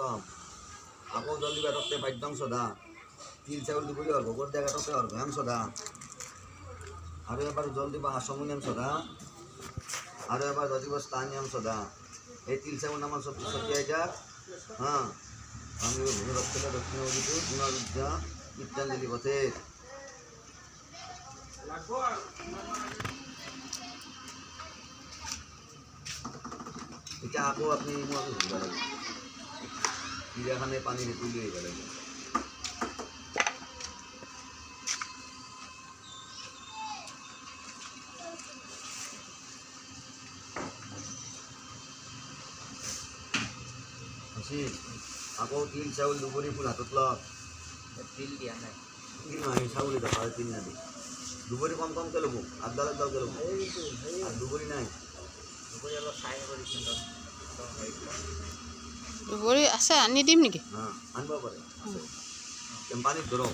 খতম আকৌ জল দিবা তাতে বাদ্যং সদা তিল চাউল দুপুরি অর্ঘ করে দেখা তাতে অর্ঘ্যাম সদা আর এবার জল দিবা আসমনিয়াম সদা আর এবার দিব স্থানিয়াম সদা এই তিল চাউল আমার সব সত্যি যাক হ্যাঁ আমি ভূমিরক্ষা দক্ষিণ অভিযোগ পুনরুদ্ধা বিদ্যাঞ্জলি পথে এটা আকৌ আপনি ঘুরবা লাগবে চিড়িয়াখানে পানি তুলে হইবা লাগবে আকৌ তিল চাউল দুবৰি ফুল হাতত লওক তিল দিয়া নাই তিল নহয় চাউলে দেখা তিল না দি দুবৰি কম কমকৈ ল'ব আগডাল আগডালকৈ ল'ব আৰু দুবৰি নাই দুপৰীয়া অলপ চাই কৰিছোঁ দুবৰি আছে আনি দিম নেকি আনিব পাৰে পানীত ধৰক